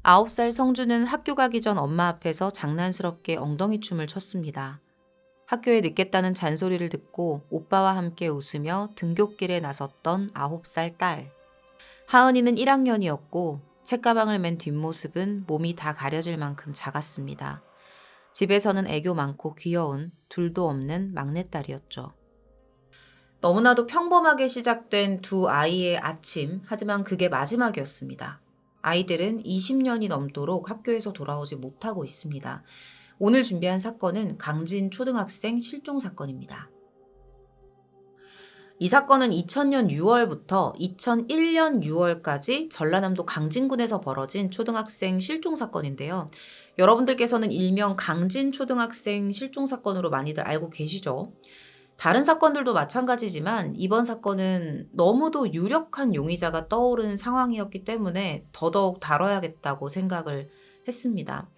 9살 성주는 학교 가기 전 엄마 앞에서 장난스럽게 엉덩이 춤을 췄습니다. 학교에 늦겠다는 잔소리를 듣고 오빠와 함께 웃으며 등굣길에 나섰던 9살 딸. 하은이는 1학년이었고 책가방을 맨 뒷모습은 몸이 다 가려질 만큼 작았습니다. 집에서는 애교 많고 귀여운 둘도 없는 막내딸이었죠. 너무나도 평범하게 시작된 두 아이의 아침, 하지만 그게 마지막이었습니다. 아이들은 20년이 넘도록 학교에서 돌아오지 못하고 있습니다. 오늘 준비한 사건은 강진 초등학생 실종 사건입니다. 이 사건은 2000년 6월부터 2001년 6월까지 전라남도 강진군에서 벌어진 초등학생 실종 사건인데요. 여러분들께서는 일명 강진 초등학생 실종 사건으로 많이들 알고 계시죠? 다른 사건들도 마찬가지지만 이번 사건은 너무도 유력한 용의자가 떠오른 상황이었기 때문에 더더욱 다뤄야겠다고 생각을 했습니다.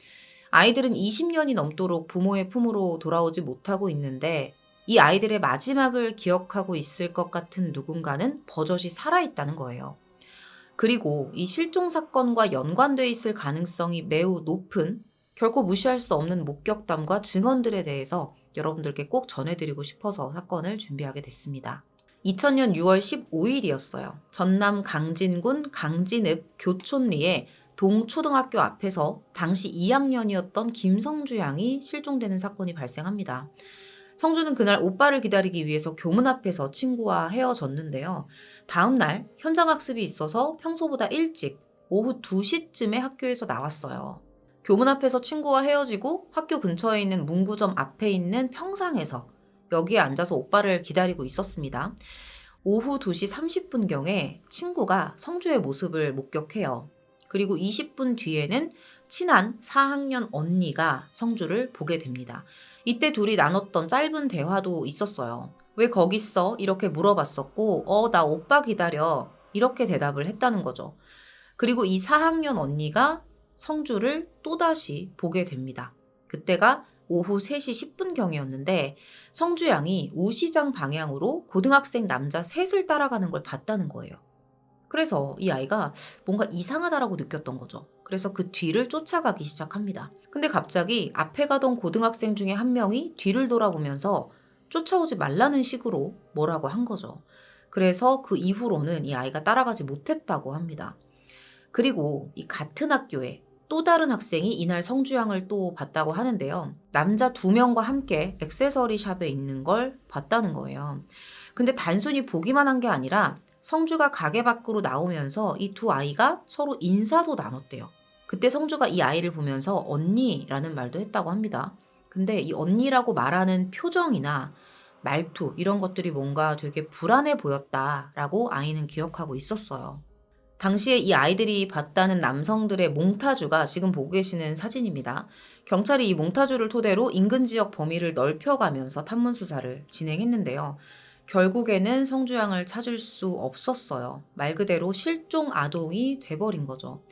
아이들은 20년이 넘도록 부모의 품으로 돌아오지 못하고 있는데 이 아이들의 마지막을 기억하고 있을 것 같은 누군가는 버젓이 살아있다는 거예요. 그리고 이 실종 사건과 연관돼 있을 가능성이 매우 높은 결코 무시할 수 없는 목격담과 증언들에 대해서 여러분들께 꼭 전해드리고 싶어서 사건을 준비하게 됐습니다. 2000년 6월 15일이었어요. 전남 강진군 강진읍 교촌리의 동초등학교 앞에서 당시 2학년이었던 김성주 양이 실종되는 사건이 발생합니다. 성주는 그날 오빠를 기다리기 위해서 교문 앞에서 친구와 헤어졌는데요. 다음 날 현장 학습이 있어서 평소보다 일찍 오후 2시쯤에 학교에서 나왔어요. 교문 앞에서 친구와 헤어지고 학교 근처에 있는 문구점 앞에 있는 평상에서 여기에 앉아서 오빠를 기다리고 있었습니다. 오후 2시 30분경에 친구가 성주의 모습을 목격해요. 그리고 20분 뒤에는 친한 4학년 언니가 성주를 보게 됩니다. 이때 둘이 나눴던 짧은 대화도 있었어요. 왜 거기 있어? 이렇게 물어봤었고, 나 오빠 기다려. 이렇게 대답을 했다는 거죠. 그리고 이 4학년 언니가 성주를 또다시 보게 됩니다. 그때가 오후 3시 10분경이었는데 성주 양이 우시장 방향으로 고등학생 남자 셋을 따라가는 걸 봤다는 거예요. 그래서 이 아이가 뭔가 이상하다라고 느꼈던 거죠. 그래서 그 뒤를 쫓아가기 시작합니다. 근데 갑자기 앞에 가던 고등학생 중에 한 명이 뒤를 돌아보면서 쫓아오지 말라는 식으로 뭐라고 한 거죠. 그래서 그 이후로는 이 아이가 따라가지 못했다고 합니다. 그리고 이 같은 학교에 또 다른 학생이 이날 성주양을 또 봤다고 하는데요. 남자 2명과 함께 액세서리 샵에 있는 걸 봤다는 거예요. 근데 단순히 보기만 한 게 아니라 성주가 가게 밖으로 나오면서 이 두 아이가 서로 인사도 나눴대요. 그때 성주가 이 아이를 보면서 언니라는 말도 했다고 합니다. 근데 이 언니라고 말하는 표정이나 말투 이런 것들이 뭔가 되게 불안해 보였다라고 아이는 기억하고 있었어요. 당시에 이 아이들이 봤다는 남성들의 몽타주가 지금 보고 계시는 사진입니다. 경찰이 이 몽타주를 토대로 인근 지역 범위를 넓혀가면서 탐문 수사를 진행했는데요. 결국에는 성주양을 찾을 수 없었어요. 말 그대로 실종 아동이 돼버린 거죠.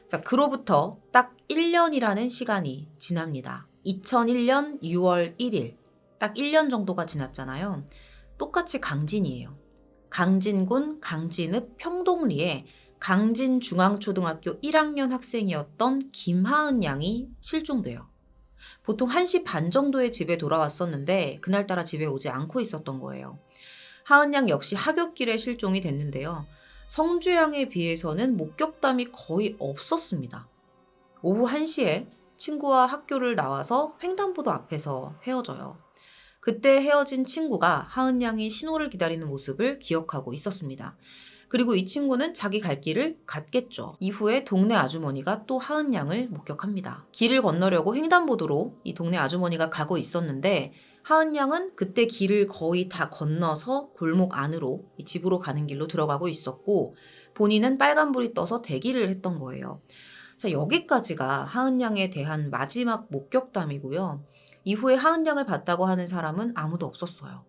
자, 그로부터 딱 1년이라는 시간이 지납니다. 2001년 6월 1일. 딱 1년 정도가 지났잖아요. 똑같이 강진이에요. 강진군 강진읍 평동리에 강진중앙초등학교 1학년 학생이었던 김하은 양이 실종돼요. 보통 1시 반 정도에 집에 돌아왔었는데 그날따라 집에 오지 않고 있었던 거예요. 하은 양 역시 하굣길에 실종이 됐는데요. 성주 양에 비해서는 목격담이 거의 없었습니다. 오후 1시에 친구와 학교를 나와서 횡단보도 앞에서 헤어져요. 그때 헤어진 친구가 하은 양이 신호를 기다리는 모습을 기억하고 있었습니다. 그리고 이 친구는 자기 갈 길을 갔겠죠. 이후에 동네 아주머니가 또 하은 양을 목격합니다. 길을 건너려고 횡단보도로 이 동네 아주머니가 가고 있었는데 하은 양은 그때 길을 거의 다 건너서 골목 안으로 이 집으로 가는 길로 들어가고 있었고 본인은 빨간불이 떠서 대기를 했던 거예요. 자, 여기까지가 하은 양에 대한 마지막 목격담이고요. 이후에 하은 양을 봤다고 하는 사람은 아무도 없었어요.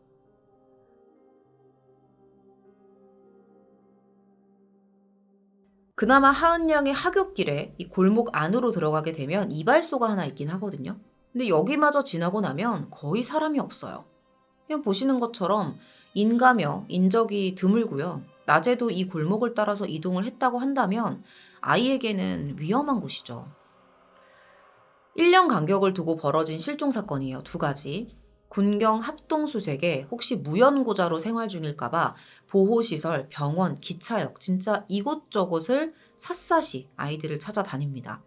그나마 하은 양의 하굣길에 이 골목 안으로 들어가게 되면 이발소가 하나 있긴 하거든요. 근데 여기마저 지나고 나면 거의 사람이 없어요. 그냥 보시는 것처럼 인가며 인적이 드물고요. 낮에도 이 골목을 따라서 이동을 했다고 한다면 아이에게는 위험한 곳이죠. 1년 간격을 두고 벌어진 실종 사건이에요. 두 가지. 군경 합동수색에 혹시 무연고자로 생활 중일까봐 보호시설, 병원, 기차역 진짜 이곳저곳을 샅샅이 아이들을 찾아다닙니다.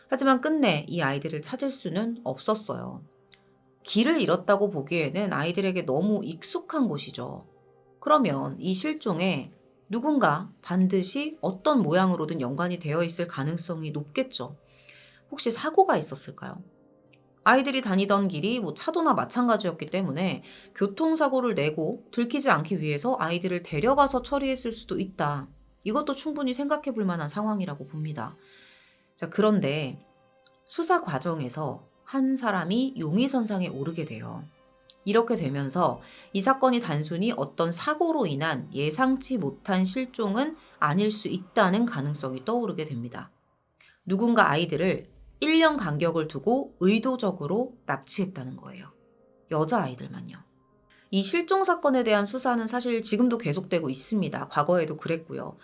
하지만 끝내 이 아이들을 찾을 수는 없었어요. 길을 잃었다고 보기에는 아이들에게 너무 익숙한 곳이죠. 그러면 이 실종에 누군가 반드시 어떤 모양으로든 연관이 되어 있을 가능성이 높겠죠. 혹시 사고가 있었을까요? 아이들이 다니던 길이 차도나 마찬가지였기 때문에 교통사고를 내고 들키지 않기 위해서 아이들을 데려가서 처리했을 수도 있다. 이것도 충분히 생각해 볼 만한 상황이라고 봅니다. 자, 그런데 수사 과정에서 한 사람이 용의선상에 오르게 돼요. 이렇게 되면서 이 사건이 단순히 어떤 사고로 인한 예상치 못한 실종은 아닐 수 있다는 가능성이 떠오르게 됩니다. 누군가 아이들을 1년 간격을 두고 의도적으로 납치했다는 거예요. 여자아이들만요. 이 실종 사건에 대한 수사는 사실 지금도 계속되고 있습니다. 과거에도 그랬고요.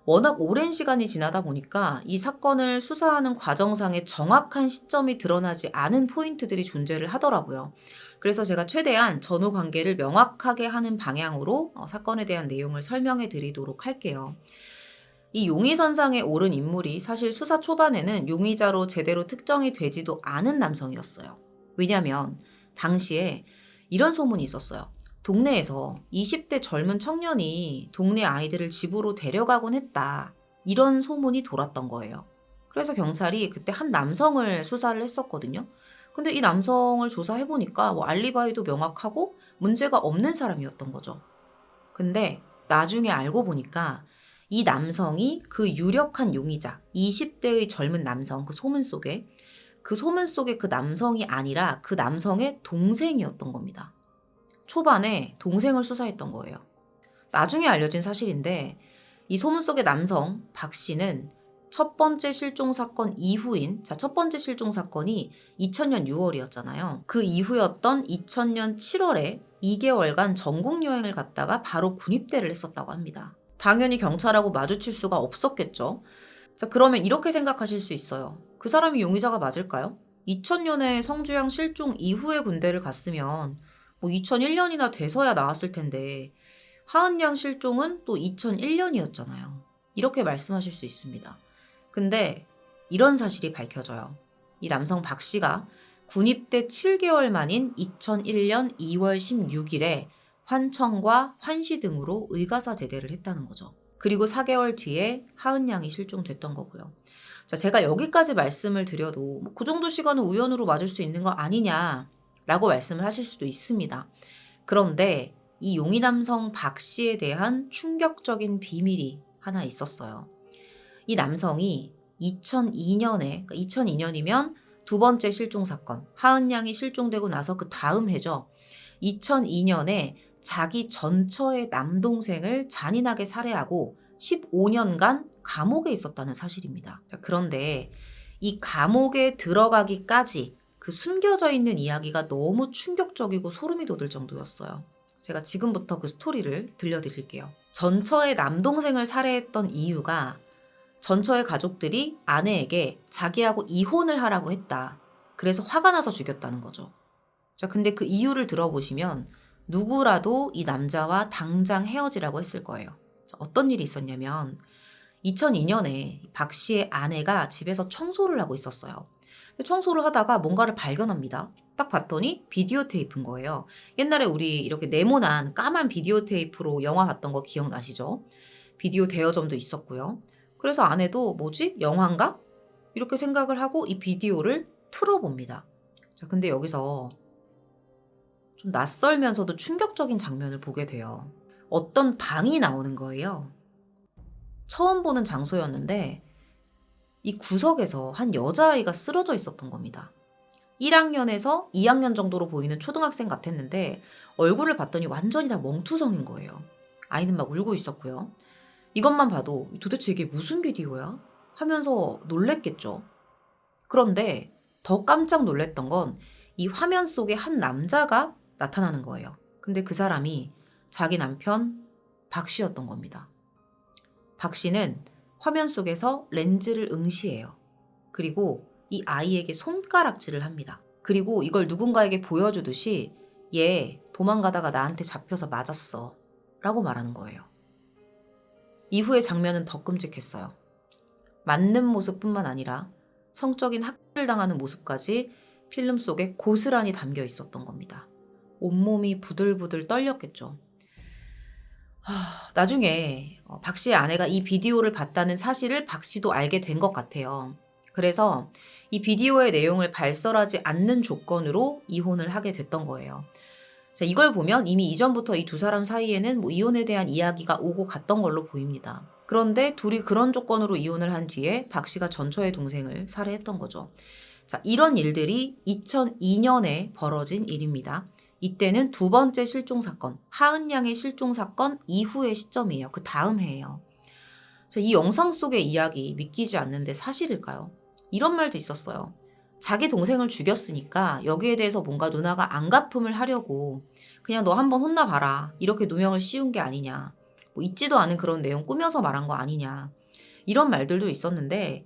워낙 오랜 시간이 지나다 보니까 이 사건을 수사하는 과정상에 정확한 시점이 드러나지 않은 포인트들이 존재를 하더라고요. 그래서 제가 최대한 전후 관계를 명확하게 하는 방향으로 사건에 대한 내용을 설명해 드리도록 할게요. 이 용의선상에 오른 인물이 사실 수사 초반에는 용의자로 제대로 특정이 되지도 않은 남성이었어요. 왜냐하면 당시에 이런 소문이 있었어요. 동네에서 20대 젊은 청년이 동네 아이들을 집으로 데려가곤 했다. 이런 소문이 돌았던 거예요. 그래서 경찰이 그때 한 남성을 수사를 했었거든요. 근데 이 남성을 조사해보니까 알리바이도 명확하고 문제가 없는 사람이었던 거죠. 근데 나중에 알고 보니까 이 남성이 그 유력한 용의자, 20대의 젊은 남성, 그 소문 속에 그 남성이 아니라 그 남성의 동생이었던 겁니다. 초반에 동생을 수사했던 거예요. 나중에 알려진 사실인데 이 소문 속의 남성 박 씨는 첫 번째 실종 사건 이후인 첫 번째 실종 사건이 2000년 6월이었잖아요. 그 이후였던 2000년 7월에 2개월간 전국 여행을 갔다가 바로 군입대를 했었다고 합니다. 당연히 경찰하고 마주칠 수가 없었겠죠. 자, 그러면 이렇게 생각하실 수 있어요. 그 사람이 용의자가 맞을까요? 2000년에 성주양 실종 이후에 군대를 갔으면 2001년이나 돼서야 나왔을 텐데 하은양 실종은 또 2001년이었잖아요. 이렇게 말씀하실 수 있습니다. 근데 이런 사실이 밝혀져요. 이 남성 박 씨가 군입대 7개월 만인 2001년 2월 16일에 환청과 환시 등으로 의가사 제대를 했다는 거죠. 그리고 4개월 뒤에 하은 양이 실종됐던 거고요. 자, 제가 여기까지 말씀을 드려도 그 정도 시간은 우연으로 맞을 수 있는 거 아니냐라고 말씀을 하실 수도 있습니다. 그런데 이 용의 남성 박 씨에 대한 충격적인 비밀이 하나 있었어요. 이 남성이 2002년에, 2002년이면 두 번째 실종 사건, 하은 양이 실종되고 나서 그 다음 해죠. 2002년에 자기 전처의 남동생을 잔인하게 살해하고 15년간 감옥에 있었다는 사실입니다. 자, 그런데 이 감옥에 들어가기까지 그 숨겨져 있는 이야기가 너무 충격적이고 소름이 돋을 정도였어요. 제가 지금부터 그 스토리를 들려드릴게요. 전처의 남동생을 살해했던 이유가 전처의 가족들이 아내에게 자기하고 이혼을 하라고 했다. 그래서 화가 나서 죽였다는 거죠. 자, 근데 그 이유를 들어보시면 누구라도 이 남자와 당장 헤어지라고 했을 거예요. 자, 어떤 일이 있었냐면 2002년에 박 씨의 아내가 집에서 청소를 하고 있었어요. 청소를 하다가 뭔가를 발견합니다. 딱 봤더니 비디오 테이프인 거예요. 옛날에 우리 이렇게 네모난 까만 비디오 테이프로 영화 봤던 거 기억나시죠? 비디오 대여점도 있었고요. 그래서 아내도 뭐지? 영화인가? 이렇게 생각을 하고 이 비디오를 틀어봅니다. 자, 근데 여기서 좀 낯설면서도 충격적인 장면을 보게 돼요. 어떤 방이 나오는 거예요. 처음 보는 장소였는데 이 구석에서 한 여자아이가 쓰러져 있었던 겁니다. 1학년에서 2학년 정도로 보이는 초등학생 같았는데 얼굴을 봤더니 완전히 다 멍투성인 거예요. 아이는 막 울고 있었고요. 이것만 봐도 도대체 이게 무슨 비디오야? 하면서 놀랬겠죠. 그런데 더 깜짝 놀랐던 건 이 화면 속에 한 남자가 나타나는 거예요. 근데 그 사람이 자기 남편 박 씨였던 겁니다. 박 씨는 화면 속에서 렌즈를 응시해요. 그리고 이 아이에게 손가락질을 합니다. 그리고 이걸 누군가에게 보여주듯이 얘 도망가다가 나한테 잡혀서 맞았어 라고 말하는 거예요. 이후의 장면은 더 끔찍했어요. 맞는 모습뿐만 아니라 성적인 학대를 당하는 모습까지 필름 속에 고스란히 담겨 있었던 겁니다. 온몸이 부들부들 떨렸겠죠. 나중에 박 씨의 아내가 이 비디오를 봤다는 사실을 박 씨도 알게 된 것 같아요. 그래서 이 비디오의 내용을 발설하지 않는 조건으로 이혼을 하게 됐던 거예요. 자, 이걸 보면 이미 이전부터 이 두 사람 사이에는 이혼에 대한 이야기가 오고 갔던 걸로 보입니다. 그런데 둘이 그런 조건으로 이혼을 한 뒤에 박 씨가 전처의 동생을 살해했던 거죠. 자, 이런 일들이 2002년에 벌어진 일입니다. 이때는 두 번째 실종 사건, 하은 양의 실종 사건 이후의 시점이에요. 그 다음 해예요. 자, 이 영상 속의 이야기 믿기지 않는데 사실일까요? 이런 말도 있었어요. 자기 동생을 죽였으니까 여기에 대해서 뭔가 누나가 안갚음을 하려고 그냥 너 한번 혼나봐라 이렇게 누명을 씌운 게 아니냐, 뭐 있지도 않은 그런 내용 꾸며서 말한 거 아니냐, 이런 말들도 있었는데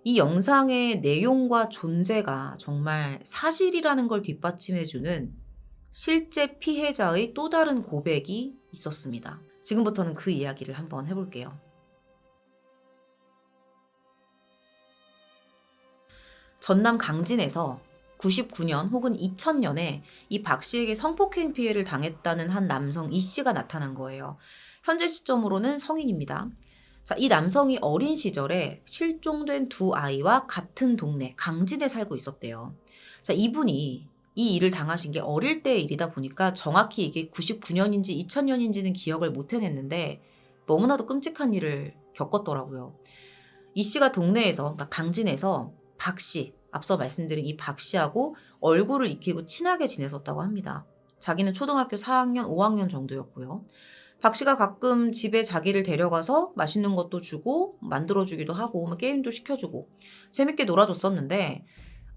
이 영상의 내용과 존재가 정말 사실이라는 걸 뒷받침해주는 실제 피해자의 또 다른 고백이 있었습니다. 지금부터는 그 이야기를 한번 해볼게요. 전남 강진에서 99년 혹은 2000년에 이 박 씨에게 성폭행 피해를 당했다는 한 남성 이 씨가 나타난 거예요. 현재 시점으로는 성인입니다. 자, 이 남성이 어린 시절에 실종된 두 아이와 같은 동네 강진에 살고 있었대요. 자, 이분이 이 일을 당하신 게 어릴 때의 일이다 보니까 정확히 이게 99년인지 2000년인지는 기억을 못 해냈는데 너무나도 끔찍한 일을 겪었더라고요. 이 씨가 동네에서, 그러니까 강진에서 박 씨, 앞서 말씀드린 이 박 씨하고 얼굴을 익히고 친하게 지냈었다고 합니다. 자기는 초등학교 4학년, 5학년 정도였고요. 박 씨가 가끔 집에 자기를 데려가서 맛있는 것도 주고 만들어주기도 하고 게임도 시켜주고 재밌게 놀아줬었는데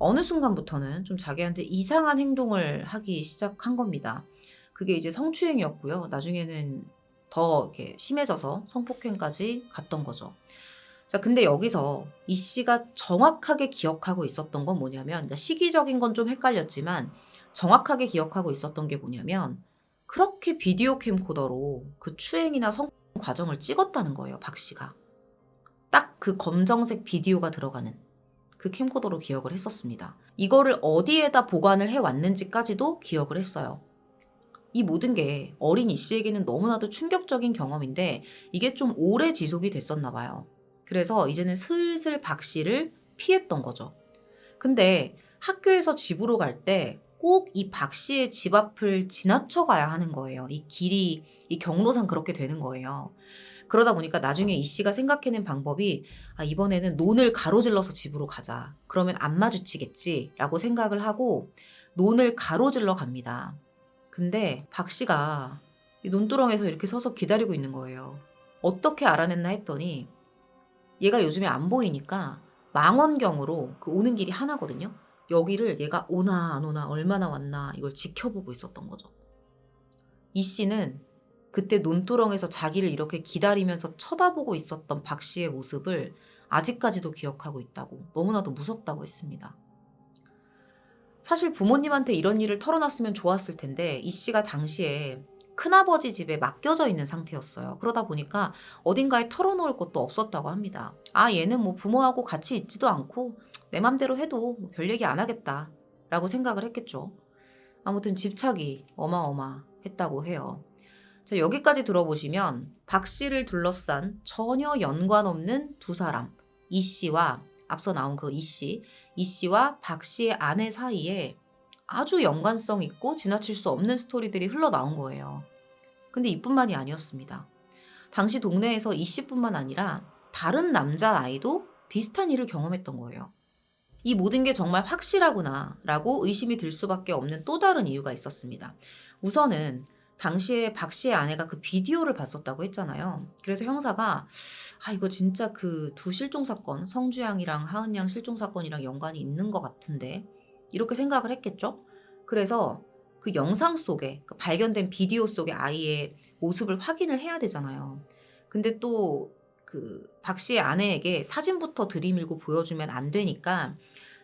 어느 순간부터는 좀 자기한테 이상한 행동을 하기 시작한 겁니다. 그게 이제 성추행이었고요. 나중에는 더 이렇게 심해져서 성폭행까지 갔던 거죠. 자, 근데 여기서 이 씨가 정확하게 기억하고 있었던 건 뭐냐면, 그러니까 시기적인 건 좀 헷갈렸지만 정확하게 기억하고 있었던 게 뭐냐면 그렇게 비디오 캠코더로 그 추행이나 성 과정을 찍었다는 거예요, 박 씨가. 딱 그 검정색 비디오가 들어가는 그 캠코더로 기억을 했었습니다. 이거를 어디에다 보관을 해왔는지까지도 기억을 했어요. 이 모든 게 어린 이 씨에게는 너무나도 충격적인 경험인데 이게 좀 오래 지속이 됐었나 봐요. 그래서 이제는 슬슬 박 씨를 피했던 거죠. 근데 학교에서 집으로 갈 때 꼭 이 박 씨의 집 앞을 지나쳐 가야 하는 거예요. 이 길이, 이 경로상 그렇게 되는 거예요. 그러다 보니까 나중에 이 씨가 생각해낸 방법이 이번에는 논을 가로질러서 집으로 가자. 그러면 안 마주치겠지 라고 생각을 하고 논을 가로질러 갑니다. 근데 박 씨가 이 논두렁에서 이렇게 서서 기다리고 있는 거예요. 어떻게 알아냈나 했더니 얘가 요즘에 안 보이니까 망원경으로 그 오는 길이 하나거든요. 여기를 얘가 오나 안 오나 얼마나 왔나 이걸 지켜보고 있었던 거죠. 이 씨는 그때 논두렁에서 자기를 이렇게 기다리면서 쳐다보고 있었던 박 씨의 모습을 아직까지도 기억하고 있다고, 너무나도 무섭다고 했습니다. 사실 부모님한테 이런 일을 털어놨으면 좋았을 텐데 이 씨가 당시에 큰아버지 집에 맡겨져 있는 상태였어요. 그러다 보니까 어딘가에 털어놓을 곳도 없었다고 합니다. 얘는 뭐 부모하고 같이 있지도 않고 내 맘대로 해도 별 얘기 안 하겠다 라고 생각을 했겠죠. 아무튼 집착이 어마어마했다고 해요. 자, 여기까지 들어보시면 박 씨를 둘러싼 전혀 연관 없는 두 사람, 이 씨와 앞서 나온 그 이 씨와 박 씨의 아내 사이에 아주 연관성 있고 지나칠 수 없는 스토리들이 흘러나온 거예요. 근데 이뿐만이 아니었습니다. 당시 동네에서 이 씨뿐만 아니라 다른 남자아이도 비슷한 일을 경험했던 거예요. 이 모든 게 정말 확실하구나 라고 의심이 들 수밖에 없는 또 다른 이유가 있었습니다. 우선은 당시에 박 씨의 아내가 그 비디오를 봤었다고 했잖아요. 그래서 형사가 이거 진짜 그 두 실종 사건, 성주양이랑 하은양 실종 사건이랑 연관이 있는 것 같은데 이렇게 생각을 했겠죠. 그래서 그 영상 속에, 그 발견된 비디오 속의 아이의 모습을 확인을 해야 되잖아요. 근데 또 그 박 씨의 아내에게 사진부터 들이밀고 보여주면 안 되니까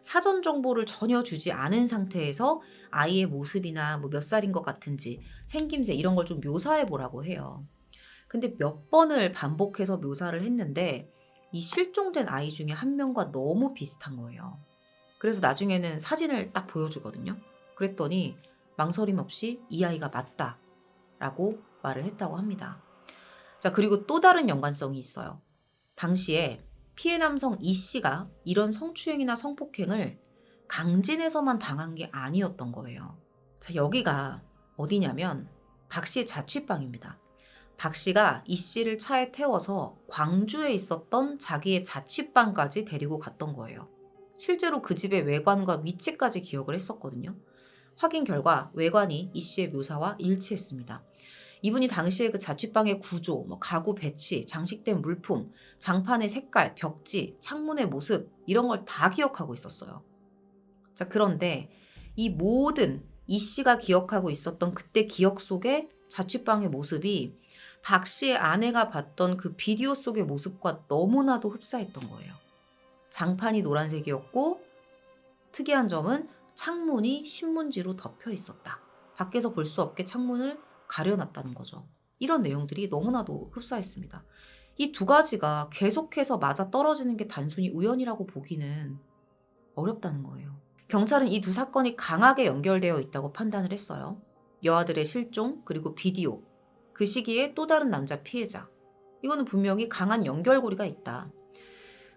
사전 정보를 전혀 주지 않은 상태에서 아이의 모습이나 뭐 몇 살인 것 같은지 생김새 이런 걸 좀 묘사해 보라고 해요. 근데 몇 번을 반복해서 묘사를 했는데 이 실종된 아이 중에 한 명과 너무 비슷한 거예요. 그래서 나중에는 사진을 딱 보여주거든요. 그랬더니 망설임 없이 이 아이가 맞다라고 말을 했다고 합니다. 자, 그리고 또 다른 연관성이 있어요. 당시에 피해 남성 이 씨가 이런 성추행이나 성폭행을 강진에서만 당한 게 아니었던 거예요. 자, 여기가 어디냐면 박 씨의 자취방입니다. 박 씨가 이 씨를 차에 태워서 광주에 있었던 자기의 자취방까지 데리고 갔던 거예요. 실제로 그 집의 외관과 위치까지 기억을 했었거든요. 확인 결과 외관이 이 씨의 묘사와 일치했습니다. 이분이 당시에 그 자취방의 구조, 뭐 가구 배치, 장식된 물품, 장판의 색깔, 벽지, 창문의 모습 이런 걸 다 기억하고 있었어요. 자, 그런데 이 모든 이 씨가 기억하고 있었던 그때 기억 속의 자취방의 모습이 박 씨의 아내가 봤던 그 비디오 속의 모습과 너무나도 흡사했던 거예요. 장판이 노란색이었고 특이한 점은 창문이 신문지로 덮여 있었다. 밖에서 볼 수 없게 창문을 가려놨다는 거죠. 이런 내용들이 너무나도 흡사했습니다. 이 두 가지가 계속해서 맞아 떨어지는 게 단순히 우연이라고 보기는 어렵다는 거예요. 경찰은 이 두 사건이 강하게 연결되어 있다고 판단을 했어요. 여아들의 실종, 그리고 비디오, 그 시기에 또 다른 남자 피해자. 이거는 분명히 강한 연결고리가 있다.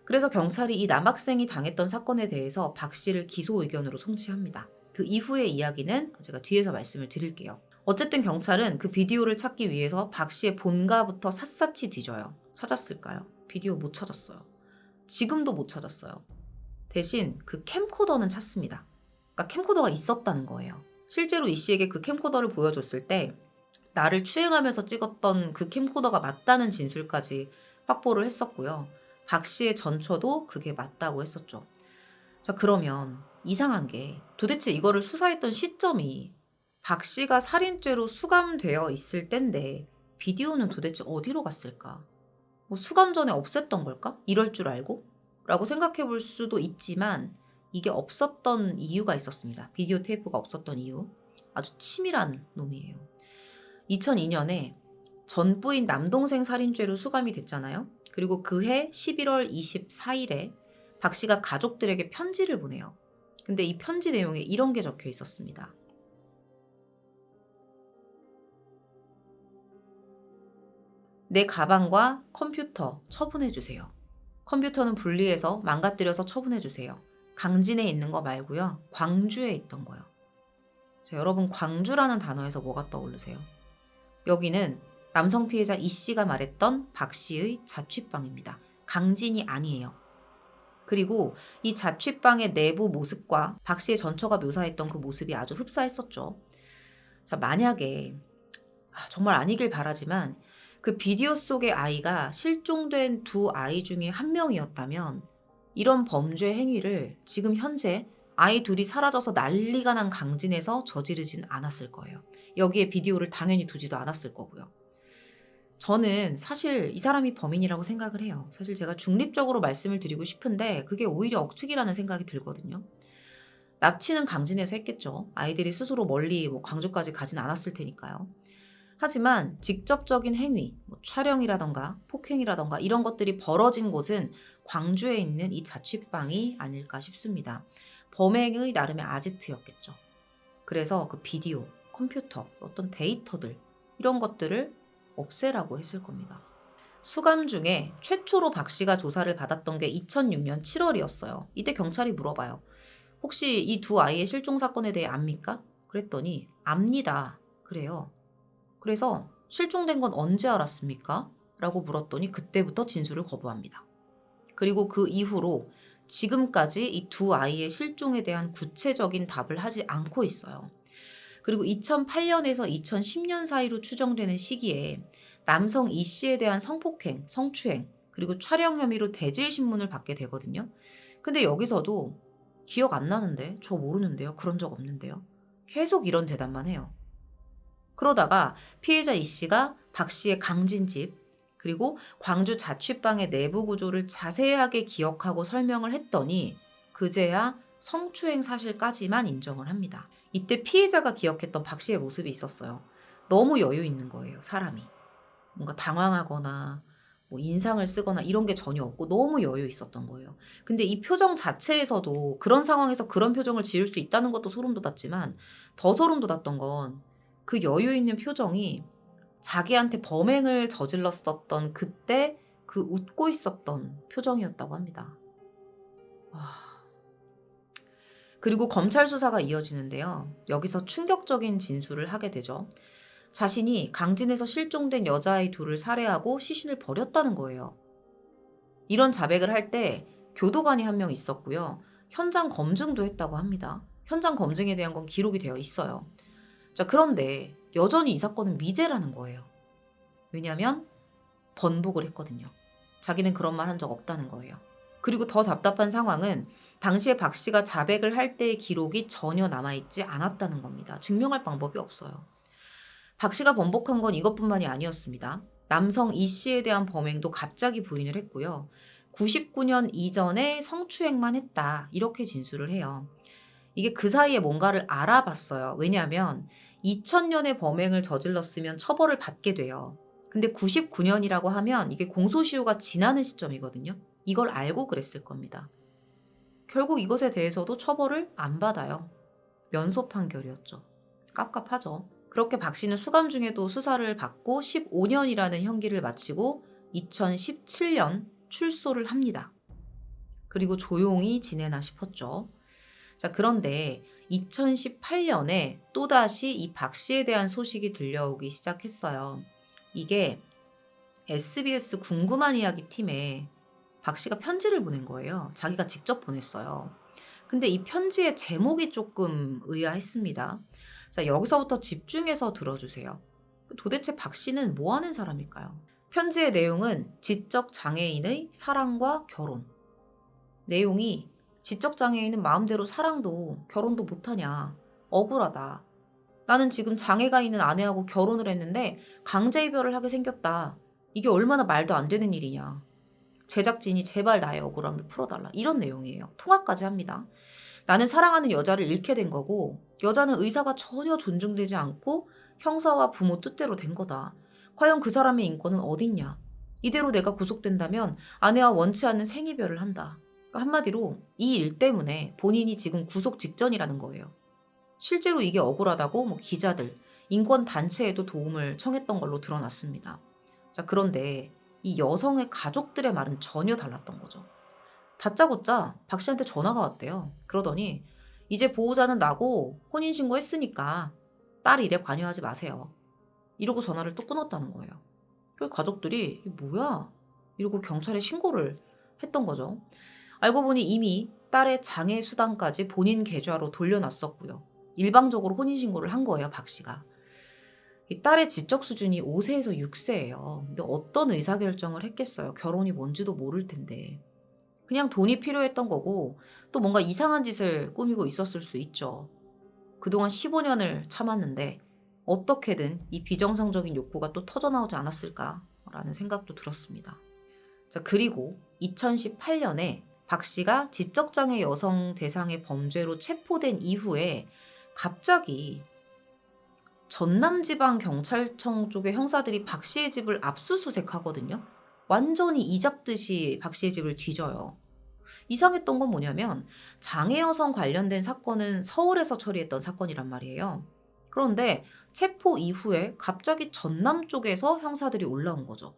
그래서 경찰이 이 남학생이 당했던 사건에 대해서 박 씨를 기소 의견으로 송치합니다. 그 이후의 이야기는 제가 뒤에서 말씀을 드릴게요. 어쨌든 경찰은 그 비디오를 찾기 위해서 박 씨의 본가부터 샅샅이 뒤져요. 찾았을까요? 비디오 못 찾았어요. 지금도 못 찾았어요. 대신 그 캠코더는 찾습니다. 그러니까 캠코더가 있었다는 거예요. 실제로 이 씨에게 그 캠코더를 보여줬을 때 나를 추행하면서 찍었던 그 캠코더가 맞다는 진술까지 확보를 했었고요. 박 씨의 전처도 그게 맞다고 했었죠. 자, 그러면 이상한 게 도대체 이거를 수사했던 시점이 박 씨가 살인죄로 수감되어 있을 때인데 비디오는 도대체 어디로 갔을까? 뭐 수감 전에 없앴던 걸까? 이럴 줄 알고? 라고 생각해 볼 수도 있지만 이게 없었던 이유가 있었습니다. 비디오 테이프가 없었던 이유. 아주 치밀한 놈이에요. 2002년에 전 부인 남동생 살인죄로 수감이 됐잖아요. 그리고 그해 11월 24일에 박 씨가 가족들에게 편지를 보내요. 근데 이 편지 내용에 이런 게 적혀 있었습니다. 내 가방과 컴퓨터 처분해 주세요. 컴퓨터는 분리해서 망가뜨려서 처분해 주세요. 강진에 있는 거 말고요. 광주에 있던 거요. 자, 여러분 광주라는 단어에서 뭐가 떠오르세요? 여기는 남성 피해자 이 씨가 말했던 박 씨의 자취방입니다. 강진이 아니에요. 그리고 이 자취방의 내부 모습과 박 씨의 전처가 묘사했던 그 모습이 아주 흡사했었죠. 자, 만약에 정말 아니길 바라지만 그 비디오 속의 아이가 실종된 두 아이 중에 한 명이었다면 이런 범죄 행위를 지금 현재 아이 둘이 사라져서 난리가 난 강진에서 저지르진 않았을 거예요. 여기에 비디오를 당연히 두지도 않았을 거고요. 저는 사실 이 사람이 범인이라고 생각을 해요. 사실 제가 중립적으로 말씀을 드리고 싶은데 그게 오히려 억측이라는 생각이 들거든요. 납치는 강진에서 했겠죠. 아이들이 스스로 멀리 광주까지 가진 않았을 테니까요. 하지만 직접적인 행위, 촬영이라던가 폭행이라던가 이런 것들이 벌어진 곳은 광주에 있는 이 자취방이 아닐까 싶습니다. 범행의 나름의 아지트였겠죠. 그래서 그 비디오, 컴퓨터, 어떤 데이터들 이런 것들을 없애라고 했을 겁니다. 수감 중에 최초로 박 씨가 조사를 받았던 게 2006년 7월이었어요. 이때 경찰이 물어봐요. 혹시 이 두 아이의 실종 사건에 대해 압니까? 그랬더니 압니다. 그래요. 그래서 실종된 건 언제 알았습니까? 라고 물었더니 그때부터 진술을 거부합니다. 그리고 그 이후로 지금까지 이 두 아이의 실종에 대한 구체적인 답을 하지 않고 있어요. 그리고 2008년에서 2010년 사이로 추정되는 시기에 남성 이 씨에 대한 성폭행, 성추행, 그리고 촬영 혐의로 대질 신문을 받게 되거든요. 근데 여기서도 기억 안 나는데, 저 모르는데요, 그런 적 없는데요. 계속 이런 대답만 해요. 그러다가 피해자 이 씨가 박 씨의 강진집, 그리고 광주 자취방의 내부 구조를 자세하게 기억하고 설명을 했더니 그제야 성추행 사실까지만 인정을 합니다. 이때 피해자가 기억했던 박 씨의 모습이 있었어요. 너무 여유 있는 거예요, 사람이. 뭔가 당황하거나 뭐 인상을 쓰거나 이런 게 전혀 없고 너무 여유 있었던 거예요. 근데 이 표정 자체에서도 그런 상황에서 그런 표정을 지을 수 있다는 것도 소름 돋았지만 더 소름 돋았던 건 그 여유 있는 표정이 자기한테 범행을 저질렀었던 그때 그 웃고 있었던 표정이었다고 합니다. 그리고 검찰 수사가 이어지는데요. 여기서 충격적인 진술을 하게 되죠. 자신이 강진에서 실종된 여자아이 둘을 살해하고 시신을 버렸다는 거예요. 이런 자백을 할 때 교도관이 한 명 있었고요. 현장 검증도 했다고 합니다. 현장 검증에 대한 건 기록이 되어 있어요. 자, 그런데 여전히 이 사건은 미제라는 거예요. 왜냐하면 번복을 했거든요. 자기는 그런 말 한 적 없다는 거예요. 그리고 더 답답한 상황은 당시에 박 씨가 자백을 할 때의 기록이 전혀 남아있지 않았다는 겁니다. 증명할 방법이 없어요. 박 씨가 번복한 건 이것뿐만이 아니었습니다. 남성 이 씨에 대한 범행도 갑자기 부인을 했고요. 99년 이전에 성추행만 했다. 이렇게 진술을 해요. 이게 그 사이에 뭔가를 알아봤어요. 왜냐하면 2000년에 범행을 저질렀으면 처벌을 받게 돼요. 근데 99년이라고 하면 이게 공소시효가 지나는 시점이거든요. 이걸 알고 그랬을 겁니다. 결국 이것에 대해서도 처벌을 안 받아요. 면소 판결이었죠. 깝깝하죠. 그렇게 박 씨는 수감 중에도 수사를 받고 15년이라는 형기를 마치고 2017년 출소를 합니다. 그리고 조용히 지내나 싶었죠. 자, 그런데 2018년에 또다시 이 박 씨에 대한 소식이 들려오기 시작했어요. 이게 SBS 궁금한 이야기 팀에 박 씨가 편지를 보낸 거예요. 자기가 직접 보냈어요. 근데 이 편지의 제목이 조금 의아했습니다. 자, 여기서부터 집중해서 들어주세요. 도대체 박 씨는 뭐 하는 사람일까요? 편지의 내용은 지적 장애인의 사랑과 결혼. 내용이 지적 장애인은 마음대로 사랑도 결혼도 못하냐. 억울하다. 나는 지금 장애가 있는 아내하고 결혼을 했는데 강제 이별을 하게 생겼다. 이게 얼마나 말도 안 되는 일이냐. 제작진이 제발 나의 억울함을 풀어달라. 이런 내용이에요. 통화까지 합니다. 나는 사랑하는 여자를 잃게 된 거고 여자는 의사가 전혀 존중되지 않고 형사와 부모 뜻대로 된 거다. 과연 그 사람의 인권은 어딨냐. 이대로 내가 구속된다면 아내와 원치 않는 생이별을 한다. 그러니까 한마디로 이 일 때문에 본인이 지금 구속 직전이라는 거예요. 실제로 이게 억울하다고 뭐 기자들, 인권단체에도 도움을 청했던 걸로 드러났습니다. 자, 그런데 이 여성의 가족들의 말은 전혀 달랐던 거죠. 다짜고짜 박 씨한테 전화가 왔대요. 그러더니 이제 보호자는 나고 혼인신고 했으니까 딸 일에 관여하지 마세요. 이러고 전화를 또 끊었다는 거예요. 그 가족들이 이게 뭐야? 이러고 경찰에 신고를 했던 거죠. 알고 보니 이미 딸의 장애 수당까지 본인 계좌로 돌려놨었고요. 일방적으로 혼인신고를 한 거예요, 박 씨가. 이 딸의 지적 수준이 5세에서 6세예요. 근데 어떤 의사결정을 했겠어요. 결혼이 뭔지도 모를 텐데. 그냥 돈이 필요했던 거고 또 뭔가 이상한 짓을 꾸미고 있었을 수 있죠. 그동안 15년을 참았는데 어떻게든 이 비정상적인 욕구가 또 터져나오지 않았을까라는 생각도 들었습니다. 자, 그리고 2018년에 박 씨가 지적장애 여성 대상의 범죄로 체포된 이후에 갑자기 전남지방경찰청 쪽의 형사들이 박 씨의 집을 압수수색하거든요. 완전히 이잡듯이 박 씨의 집을 뒤져요. 이상했던 건 뭐냐면 장애 여성 관련된 사건은 서울에서 처리했던 사건이란 말이에요. 그런데 체포 이후에 갑자기 전남 쪽에서 형사들이 올라온 거죠.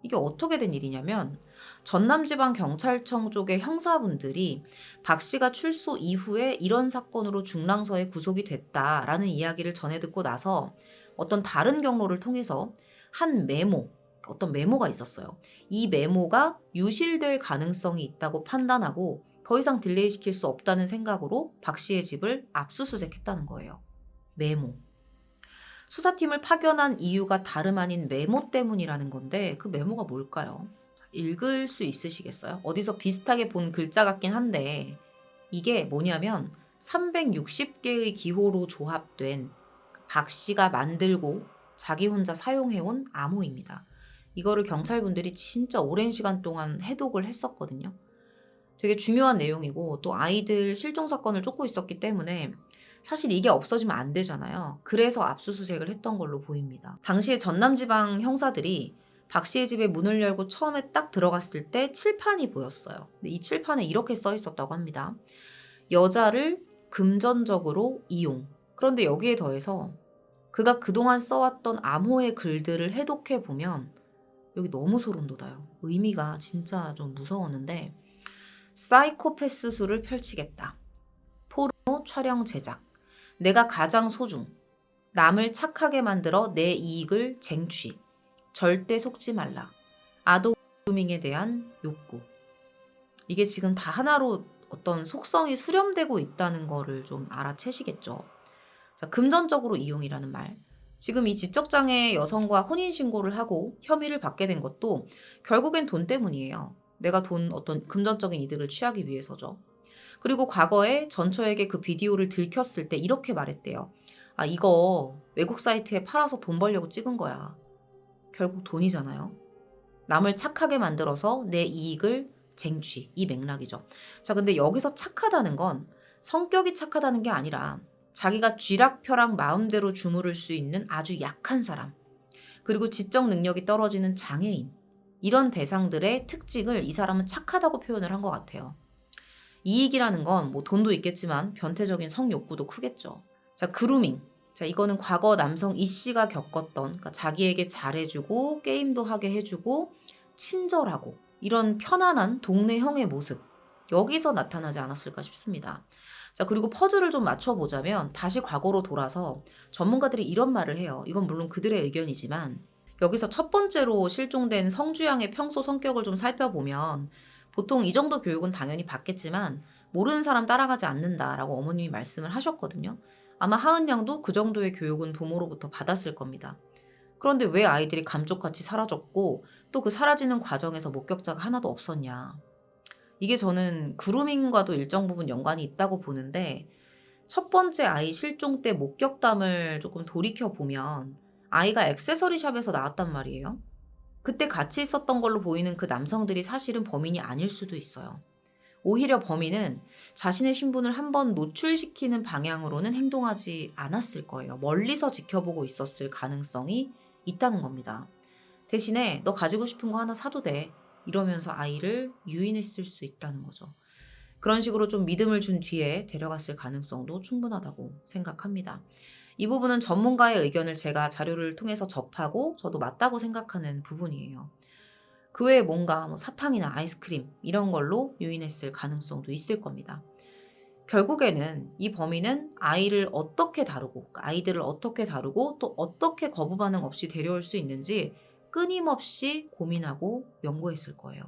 이게 어떻게 된 일이냐면 전남지방경찰청 쪽의 형사분들이 박 씨가 출소 이후에 이런 사건으로 중랑서에 구속이 됐다라는 이야기를 전해 듣고 나서 어떤 다른 경로를 통해서 한 메모, 어떤 메모가 있었어요. 이 메모가 유실될 가능성이 있다고 판단하고 더 이상 딜레이 시킬 수 없다는 생각으로 박 씨의 집을 압수수색했다는 거예요. 메모. 수사팀을 파견한 이유가 다름 아닌 메모 때문이라는 건데 그 메모가 뭘까요? 읽을 수 있으시겠어요? 어디서 비슷하게 본 글자 같긴 한데 이게 뭐냐면 360개의 기호로 조합된 박 씨가 만들고 자기 혼자 사용해온 암호입니다. 이거를 경찰분들이 진짜 오랜 시간 동안 해독을 했었거든요. 되게 중요한 내용이고 또 아이들 실종 사건을 쫓고 있었기 때문에 사실 이게 없어지면 안 되잖아요. 그래서 압수수색을 했던 걸로 보입니다. 당시에 전남지방 형사들이 박 씨의 집에 문을 열고 처음에 딱 들어갔을 때 칠판이 보였어요. 근데 이 칠판에 이렇게 써 있었다고 합니다. 여자를 금전적으로 이용. 그런데 여기에 더해서 그가 그동안 써왔던 암호의 글들을 해독해 보면 여기 너무 소름 돋아요. 의미가 진짜 좀 무서웠는데 사이코패스술을 펼치겠다. 포르노 촬영 제작. 내가 가장 소중. 남을 착하게 만들어 내 이익을 쟁취. 절대 속지 말라. 아동 그루밍에 대한 욕구. 이게 지금 다 하나로 어떤 속성이 수렴되고 있다는 거를 좀 알아채시겠죠. 자, 금전적으로 이용이라는 말. 지금 이 지적장애 여성과 혼인신고를 하고 혐의를 받게 된 것도 결국엔 돈 때문이에요. 내가 어떤 금전적인 이득을 취하기 위해서죠. 그리고 과거에 전처에게 그 비디오를 들켰을 때 이렇게 말했대요. 아, 이거 외국 사이트에 팔아서 돈 벌려고 찍은 거야. 결국 돈이잖아요. 남을 착하게 만들어서 내 이익을 쟁취. 이 맥락이죠. 자, 근데 여기서 착하다는 건 성격이 착하다는 게 아니라 자기가 쥐락펴락 마음대로 주무를 수 있는 아주 약한 사람, 그리고 지적 능력이 떨어지는 장애인, 이런 대상들의 특징을 이 사람은 착하다고 표현을 한 것 같아요. 이익이라는 건 뭐 돈도 있겠지만 변태적인 성욕구도 크겠죠. 자, 그루밍. 자, 이거는 과거 남성 이 씨가 겪었던, 그러니까 자기에게 잘해주고 게임도 하게 해주고 친절하고 이런 편안한 동네 형의 모습, 여기서 나타나지 않았을까 싶습니다. 자, 그리고 퍼즐을 좀 맞춰보자면 다시 과거로 돌아서 전문가들이 이런 말을 해요. 이건 물론 그들의 의견이지만 여기서 첫 번째로 실종된 성주양의 평소 성격을 좀 살펴보면 보통 이 정도 교육은 당연히 받겠지만 모르는 사람 따라가지 않는다라고 어머님이 말씀을 하셨거든요. 아마 하은 양도 그 정도의 교육은 부모로부터 받았을 겁니다. 그런데 왜 아이들이 감쪽같이 사라졌고 또 그 사라지는 과정에서 목격자가 하나도 없었냐. 이게 저는 그루밍과도 일정 부분 연관이 있다고 보는데 첫 번째 아이 실종 때 목격담을 조금 돌이켜보면 아이가 액세서리 샵에서 나왔단 말이에요. 그때 같이 있었던 걸로 보이는 그 남성들이 사실은 범인이 아닐 수도 있어요. 오히려 범인은 자신의 신분을 한번 노출시키는 방향으로는 행동하지 않았을 거예요. 멀리서 지켜보고 있었을 가능성이 있다는 겁니다. 대신에 너 가지고 싶은 거 하나 사도 돼. 이러면서 아이를 유인했을 수 있다는 거죠. 그런 식으로 좀 믿음을 준 뒤에 데려갔을 가능성도 충분하다고 생각합니다. 이 부분은 전문가의 의견을 제가 자료를 통해서 접하고 저도 맞다고 생각하는 부분이에요. 그 외에 뭔가 뭐 사탕이나 아이스크림 이런 걸로 유인했을 가능성도 있을 겁니다. 결국에는 이 범인은 아이들을 어떻게 다루고 또 어떻게 거부 반응 없이 데려올 수 있는지 끊임없이 고민하고 연구했을 거예요.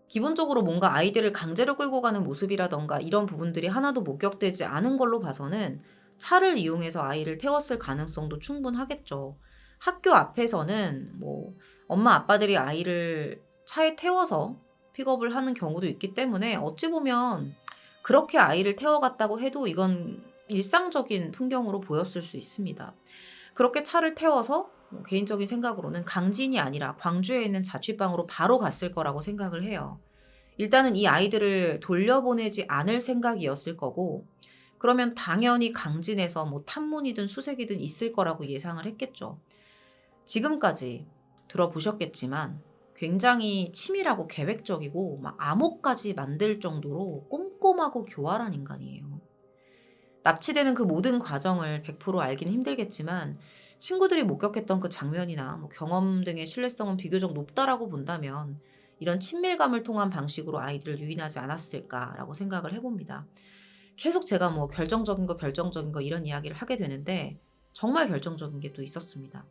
기본적으로 뭔가 아이들을 강제로 끌고 가는 모습이라던가 이런 부분들이 하나도 목격되지 않은 걸로 봐서는 차를 이용해서 아이를 태웠을 가능성도 충분하겠죠. 학교 앞에서는 뭐 엄마 아빠들이 아이를 차에 태워서 픽업을 하는 경우도 있기 때문에 어찌 보면 그렇게 아이를 태워갔다고 해도 이건 일상적인 풍경으로 보였을 수 있습니다. 그렇게 차를 태워서 개인적인 생각으로는 강진이 아니라 광주에 있는 자취방으로 바로 갔을 거라고 생각을 해요. 일단은 이 아이들을 돌려보내지 않을 생각이었을 거고, 그러면 당연히 강진에서 뭐 탐문이든 수색이든 있을 거라고 예상을 했겠죠. 지금까지 들어보셨겠지만 굉장히 치밀하고 계획적이고 막 암호까지 만들 정도로 꼼꼼하고 교활한 인간이에요. 납치되는 그 모든 과정을 100% 알기는 힘들겠지만 친구들이 목격했던 그 장면이나 뭐 경험 등의 신뢰성은 비교적 높다라고 본다면 이런 친밀감을 통한 방식으로 아이들을 유인하지 않았을까라고 생각을 해봅니다. 계속 제가 뭐 결정적인 거 이런 이야기를 하게 되는데 정말 결정적인 게 또 있었습니다.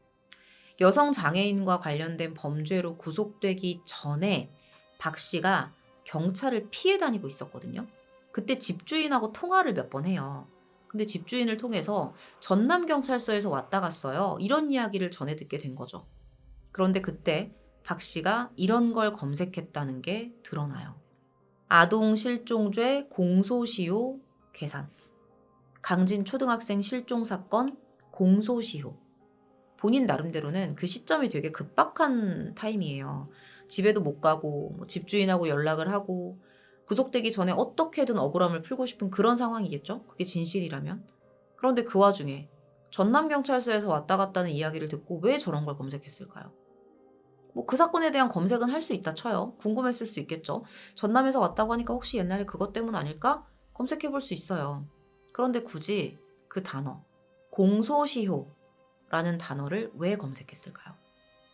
여성 장애인과 관련된 범죄로 구속되기 전에 박 씨가 경찰을 피해 다니고 있었거든요. 그때 집주인하고 통화를 몇 번 해요. 근데 집주인을 통해서 전남경찰서에서 왔다 갔어요. 이런 이야기를 전해 듣게 된 거죠. 그런데 그때 박 씨가 이런 걸 검색했다는 게 드러나요. 아동 실종죄 공소시효 계산. 강진 초등학생 실종 사건 공소시효. 본인 나름대로는 그 시점이 되게 급박한 타임이에요. 집에도 못 가고 뭐 집주인하고 연락을 하고 구속되기 전에 어떻게든 억울함을 풀고 싶은 그런 상황이겠죠? 그게 진실이라면. 그런데 그 와중에 전남경찰서에서 왔다 갔다는 이야기를 듣고 왜 저런 걸 검색했을까요? 뭐 그 사건에 대한 검색은 할 수 있다 쳐요. 궁금했을 수 있겠죠. 전남에서 왔다고 하니까 혹시 옛날에 그것 때문 아닐까? 검색해 볼 수 있어요. 그런데 굳이 그 단어, 공소시효라는 단어를 왜 검색했을까요?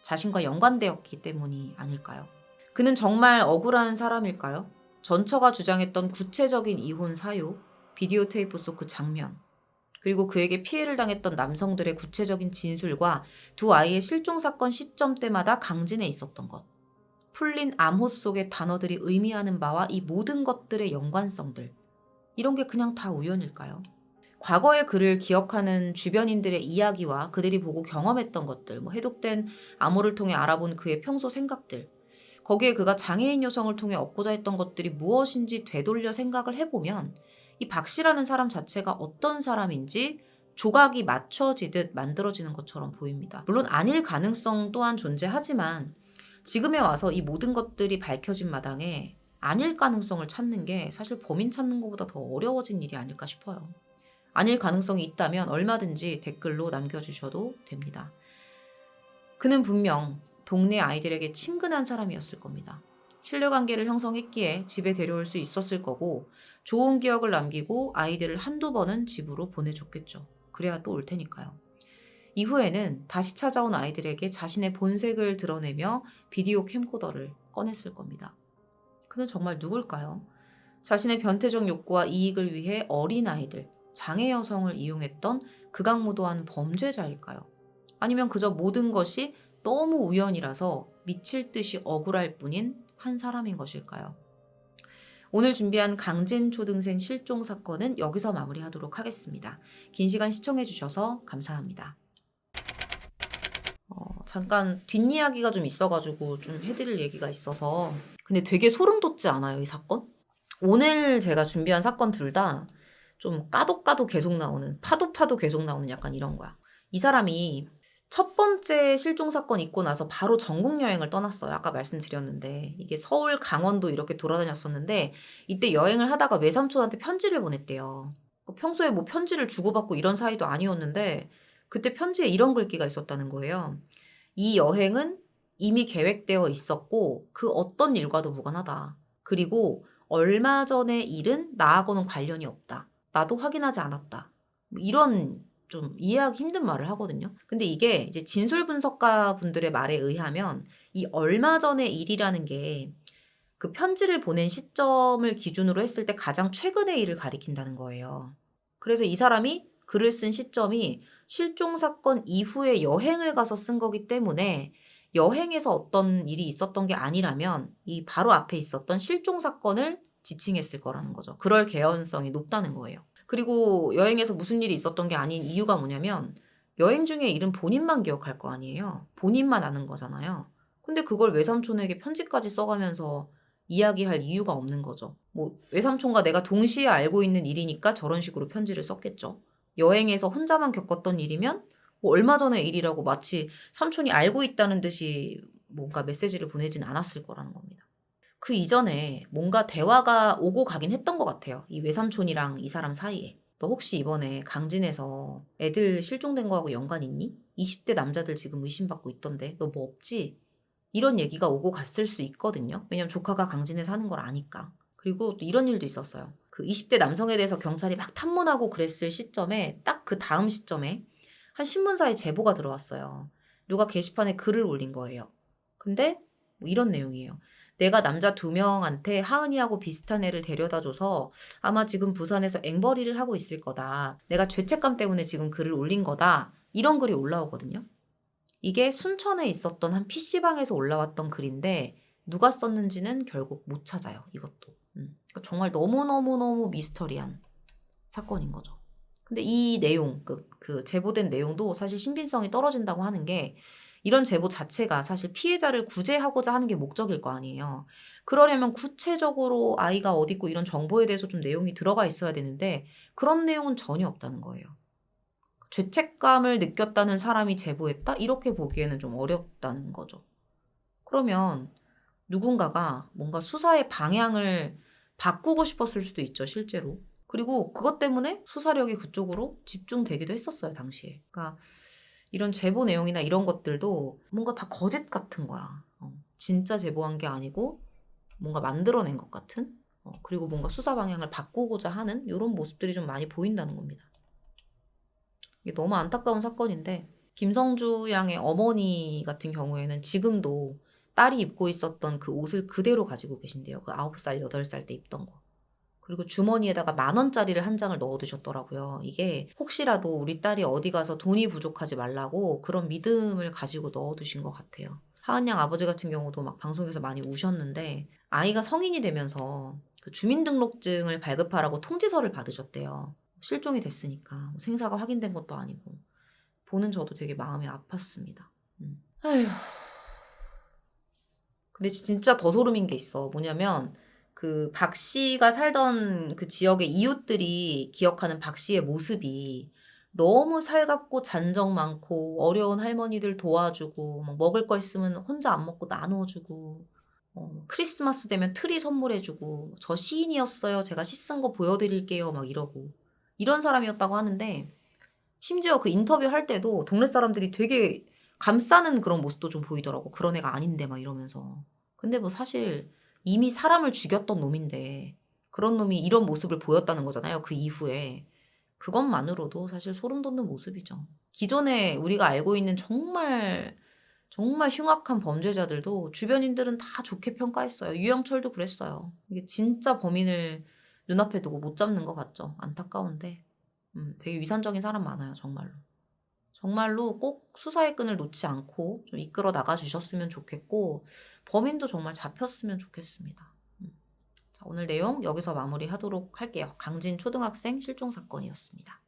자신과 연관되었기 때문이 아닐까요? 그는 정말 억울한 사람일까요? 전처가 주장했던 구체적인 이혼 사유, 비디오 테이프 속 그 장면, 그리고 그에게 피해를 당했던 남성들의 구체적인 진술과 두 아이의 실종 사건 시점 때마다 강진해 있었던 것. 풀린 암호 속의 단어들이 의미하는 바와 이 모든 것들의 연관성들. 이런 게 그냥 다 우연일까요? 과거의 그를 기억하는 주변인들의 이야기와 그들이 보고 경험했던 것들, 뭐 해독된 암호를 통해 알아본 그의 평소 생각들, 거기에 그가 장애인 여성을 통해 얻고자 했던 것들이 무엇인지 되돌려 생각을 해보면 이 박 씨라는 사람 자체가 어떤 사람인지 조각이 맞춰지듯 만들어지는 것처럼 보입니다. 물론 아닐 가능성 또한 존재하지만 지금에 와서 이 모든 것들이 밝혀진 마당에 아닐 가능성을 찾는 게 사실 범인 찾는 것보다 더 어려워진 일이 아닐까 싶어요. 아닐 가능성이 있다면 얼마든지 댓글로 남겨주셔도 됩니다. 그는 분명 동네 아이들에게 친근한 사람이었을 겁니다. 신뢰관계를 형성했기에 집에 데려올 수 있었을 거고 좋은 기억을 남기고 아이들을 한두 번은 집으로 보내줬겠죠. 그래야 또 올 테니까요. 이후에는 다시 찾아온 아이들에게 자신의 본색을 드러내며 비디오 캠코더를 꺼냈을 겁니다. 그는 정말 누굴까요? 자신의 변태적 욕구와 이익을 위해 어린 아이들, 장애 여성을 이용했던 극악무도한 범죄자일까요? 아니면 그저 모든 것이 너무 우연이라서 미칠 듯이 억울할 뿐인 한 사람인 것일까요? 오늘 준비한 강진 초등생 실종 사건은 여기서 마무리하도록 하겠습니다. 긴 시간 시청해주셔서 감사합니다. 잠깐 뒷이야기가 좀 있어가지고 좀 해드릴 얘기가 있어서 근데 되게 소름 돋지 않아요, 이 사건? 오늘 제가 준비한 사건 둘 다 좀 까도 계속 나오는 파도 계속 나오는 약간 이런 거야. 이 사람이 첫 번째 실종 사건 있고 나서 바로 전국 여행을 떠났어요. 아까 말씀드렸는데 이게 서울, 강원도 이렇게 돌아다녔었는데 이때 여행을 하다가 외삼촌한테 편지를 보냈대요. 평소에 뭐 편지를 주고받고 이런 사이도 아니었는데 그때 편지에 이런 글귀가 있었다는 거예요. 이 여행은 이미 계획되어 있었고 그 어떤 일과도 무관하다. 그리고 얼마 전의 일은 나하고는 관련이 없다. 나도 확인하지 않았다. 뭐 이런 좀 이해하기 힘든 말을 하거든요. 근데 이게 이제 진술 분석가 분들의 말에 의하면 이 얼마 전의 일이라는 게 그 편지를 보낸 시점을 기준으로 했을 때 가장 최근의 일을 가리킨다는 거예요. 그래서 이 사람이 글을 쓴 시점이 실종 사건 이후에 여행을 가서 쓴 거기 때문에 여행에서 어떤 일이 있었던 게 아니라면 이 바로 앞에 있었던 실종 사건을 지칭했을 거라는 거죠. 그럴 개연성이 높다는 거예요. 그리고 여행에서 무슨 일이 있었던 게 아닌 이유가 뭐냐면 여행 중에 일은 본인만 기억할 거 아니에요. 본인만 아는 거잖아요. 근데 그걸 외삼촌에게 편지까지 써가면서 이야기할 이유가 없는 거죠. 뭐 외삼촌과 내가 동시에 알고 있는 일이니까 저런 식으로 편지를 썼겠죠. 여행에서 혼자만 겪었던 일이면 뭐 얼마 전의 일이라고 마치 삼촌이 알고 있다는 듯이 뭔가 메시지를 보내진 않았을 거라는 겁니다. 그 이전에 뭔가 대화가 오고 가긴 했던 것 같아요. 이 외삼촌이랑 이 사람 사이에. 너 혹시 이번에 강진에서 애들 실종된 거하고 연관 있니? 20대 남자들 지금 의심받고 있던데 너 뭐 없지? 이런 얘기가 오고 갔을 수 있거든요. 왜냐면 조카가 강진에 사는 걸 아니까. 그리고 또 이런 일도 있었어요. 그 20대 남성에 대해서 경찰이 막 탐문하고 그랬을 시점에 딱 그 다음 시점에 한 신문사에 제보가 들어왔어요. 누가 게시판에 글을 올린 거예요. 근데 뭐 이런 내용이에요. 내가 남자 2명한테 하은이하고 비슷한 애를 데려다줘서 아마 지금 부산에서 앵벌이를 하고 있을 거다. 내가 죄책감 때문에 지금 글을 올린 거다. 이런 글이 올라오거든요. 이게 순천에 있었던 한 PC방에서 올라왔던 글인데 누가 썼는지는 결국 못 찾아요. 이것도. 그러니까 정말 너무너무너무 미스터리한 사건인 거죠. 근데 이 내용, 그 제보된 내용도 사실 신빙성이 떨어진다고 하는 게 이런 제보 자체가 사실 피해자를 구제하고자 하는 게 목적일 거 아니에요. 그러려면 구체적으로 아이가 어디 있고 이런 정보에 대해서 좀 내용이 들어가 있어야 되는데 그런 내용은 전혀 없다는 거예요. 죄책감을 느꼈다는 사람이 제보했다? 이렇게 보기에는 좀 어렵다는 거죠. 그러면 누군가가 뭔가 수사의 방향을 바꾸고 싶었을 수도 있죠, 실제로. 그리고 그것 때문에 수사력이 그쪽으로 집중되기도 했었어요, 당시에. 그러니까 이런 제보 내용이나 이런 것들도 뭔가 다 거짓 같은 거야. 진짜 제보한 게 아니고 뭔가 만들어낸 것 같은? 그리고 뭔가 수사 방향을 바꾸고자 하는 이런 모습들이 좀 많이 보인다는 겁니다. 이게 너무 안타까운 사건인데 김성주 양의 어머니 같은 경우에는 지금도 딸이 입고 있었던 그 옷을 그대로 가지고 계신데요. 그 9살, 8살 때 입던 거. 그리고 주머니에다가 10,000원짜리를 한 장을 넣어두셨더라고요. 이게 혹시라도 우리 딸이 어디 가서 돈이 부족하지 말라고 그런 믿음을 가지고 넣어두신 것 같아요. 하은양 아버지 같은 경우도 막 방송에서 많이 우셨는데 아이가 성인이 되면서 그 주민등록증을 발급하라고 통지서를 받으셨대요. 실종이 됐으니까 뭐 생사가 확인된 것도 아니고 보는 저도 되게 마음이 아팠습니다. 아휴. 근데 진짜 더 소름인 게 있어. 뭐냐면 그 박 씨가 살던 그 지역의 이웃들이 기억하는 박 씨의 모습이 너무 살갑고 잔정 많고 어려운 할머니들 도와주고 막 먹을 거 있으면 혼자 안 먹고 나눠주고 크리스마스 되면 트리 선물해주고 저 시인이었어요. 제가 시 쓴 거 보여드릴게요. 막 이러고 이런 사람이었다고 하는데 심지어 그 인터뷰 할 때도 동네 사람들이 되게 감싸는 그런 모습도 좀 보이더라고. 그런 애가 아닌데 막 이러면서. 근데 뭐 사실 이미 사람을 죽였던 놈인데 그런 놈이 이런 모습을 보였다는 거잖아요. 그 이후에. 그것만으로도 사실 소름 돋는 모습이죠. 기존에 우리가 알고 있는 정말 정말 흉악한 범죄자들도 주변인들은 다 좋게 평가했어요. 유영철도 그랬어요. 이게 진짜 범인을 눈앞에 두고 못 잡는 것 같죠. 안타까운데. 되게 위선적인 사람 많아요, 정말로. 정말로 꼭 수사의 끈을 놓지 않고 좀 이끌어 나가 주셨으면 좋겠고, 범인도 정말 잡혔으면 좋겠습니다. 자, 오늘 내용 여기서 마무리하도록 할게요. 강진 초등학생 실종 사건이었습니다.